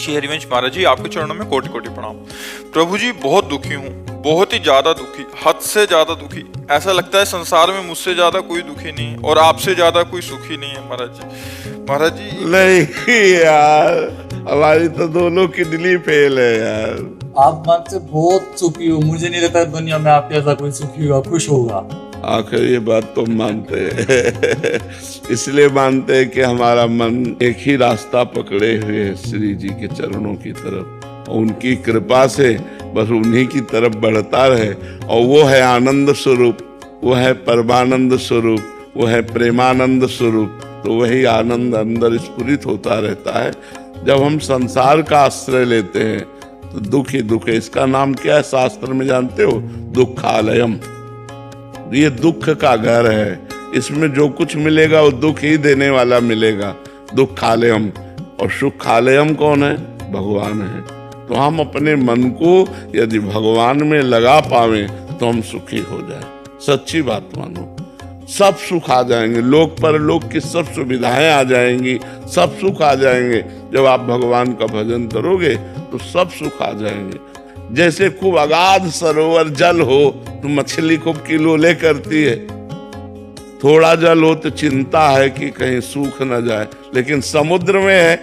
श्री हरिवंश महाराज जी, आपके चरणों में कोटि कोटि प्रणाम। प्रभु जी, बहुत दुखी हूँ, बहुत ही ज्यादा दुखी, हद से ज्यादा दुखी। ऐसा लगता है संसार में मुझसे ज्यादा कोई दुखी नहीं है और आपसे ज्यादा कोई सुखी नहीं है महाराज जी। महाराज जी नहीं यार, हमारी तो दोनों किडनी फेल है यार। आप मन से बहुत सुखी हो, मुझे नहीं लगता दुनिया में आपके ऐसा कोई सुखी होगा, खुश होगा। आखिर ये बात तो मानते हैं इसलिए मानते हैं कि हमारा मन एक ही रास्ता पकड़े हुए है, श्री जी के चरणों की तरफ, और उनकी कृपा से बस उन्हीं की तरफ बढ़ता रहे। और वो है आनंद स्वरूप, वो है परमानंद स्वरूप, वो है प्रेमानंद स्वरूप। तो वही आनंद अंदर स्फुरित होता रहता है। जब हम संसार का आश्रय लेते हैं तो दुख ही दुख है। इसका नाम क्या है शास्त्र में जानते हो? दुखालयम। ये दुख का घर है, इसमें जो कुछ मिलेगा वो दुख ही देने वाला मिलेगा। दुखालयम। और सुखालयम कौन है? भगवान है। तो हम अपने मन को यदि भगवान में लगा पावे तो हम सुखी हो जाए। सच्ची बात मानो, सब सुख आ जाएंगे, लोक परलोक की सब सुविधाएं आ जाएंगी, सब सुख आ जाएंगे। जब आप भगवान का भजन करोगे तो सब सुख आ जाएंगे। जैसे खूब अगाध सरोवर जल हो तो मछली खूब किलोले करती है, थोड़ा जल हो तो चिंता है कि कहीं सूख न जाए। लेकिन समुद्र में है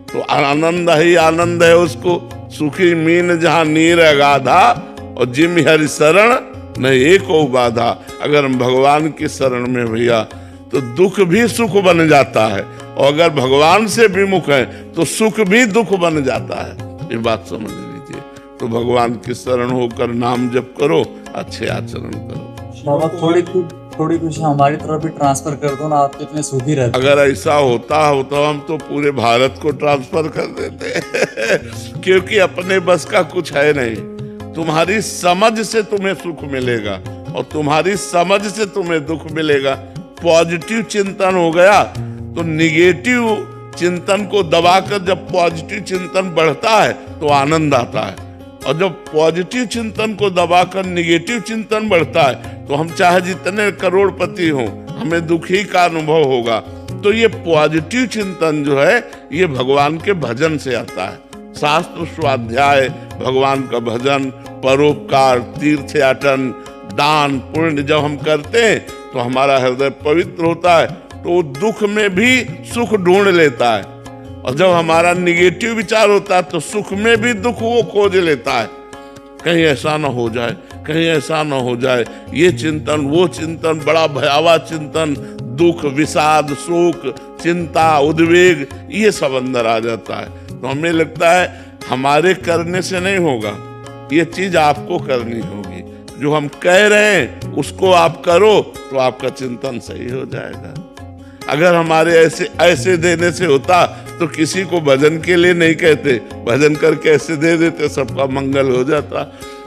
तो आनंद ही आनंद है उसको। सुखी मीन जहां नीर अगाधा, और जिम हरि शरण न एको बाधा। अगर हम भगवान की शरण में भैया तो दुख भी सुख बन जाता है, और अगर भगवान से विमुख है तो सुख भी दुख बन जाता है। ये बात समझ लीजिए। तो भगवान की शरण होकर नाम जप करो, अच्छे आचरण करो। बाबा थोड़ी कुछ हमारी तरफ भी ट्रांसफर कर दो ना, आप तो इतने सुखी रहते। अगर ऐसा होता हम तो पूरे भारत को ट्रांसफर कर देते क्योंकि अपने बस का कुछ है नहीं। तुम्हारी समझ से तुम्हें सुख मिलेगा और तुम्हारी समझ से तुम्हें दुख मिलेगा। पॉजिटिव चिंतन हो गया तो निगेटिव चिंतन को दबाकर जब पॉजिटिव चिंतन बढ़ता है तो आनंद आता है, और जब पॉजिटिव चिंतन को दबाकर निगेटिव चिंतन बढ़ता है तो हम चाहे जितने करोड़पति हों, हमें दुखी का अनुभव होगा। तो ये पॉजिटिव चिंतन जो है ये भगवान के भजन से आता है। शास्त्र स्वाध्याय, भगवान का भजन, परोपकार, तीर्थयाटन, दान पुण्य जब हम करते हैं तो हमारा हृदय पवित्र होता है, तो दुख में भी सुख ढूंढ लेता है। और जब हमारा निगेटिव विचार होता है तो सुख में भी दुख वो खोज लेता है। कहीं ऐसा ना हो जाए, कहीं ऐसा ना हो जाए। ये चिंतन, वो चिंतन, बड़ा भयावह चिंतन, दुख, विषाद, शोक, चिंता, उद्वेग, ये सब अंदर आ जाता है। तो हमें लगता है हमारे करने से नहीं होगा, ये चीज आपको करनी होगी। जो हम कह रहे हैं उसको आप करो तो आपका चिंतन सही हो जाएगा। अगर हमारे ऐसे देने से होता तो किसी को भजन के लिए नहीं कहते, भजन करके ऐसे दे देते, सबका मंगल हो जाता।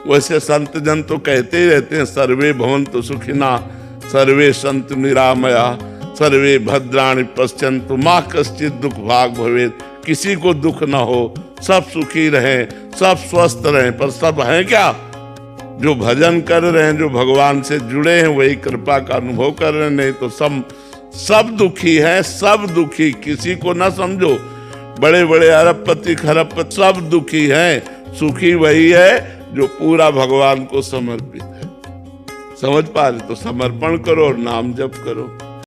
वैसे संत जन तो कहते ही रहते हैं, सर्वे भवन्तु सुखिना, सर्वे सन्तु निरामया, सर्वे भद्राणि पश्यन्तु, मा कश्चित् दुख भाग भवेत्। किसी को दुख ना हो, सब सुखी रहें, सब स्वस्थ रहें। पर सब हैं क्या? जो भजन कर रहे हैं, जो भगवान से जुड़े हैं, वही कृपा का अनुभव कर रहे हैं। नहीं तो सब दुखी हैं, सब दुखी। किसी को ना समझो, बड़े बड़े अरबपति खरबपति सब दुखी हैं। सुखी वही है जो पूरा भगवान को समर्पित है। समझ पा रहे? तो समर्पण करो और नाम जप करो।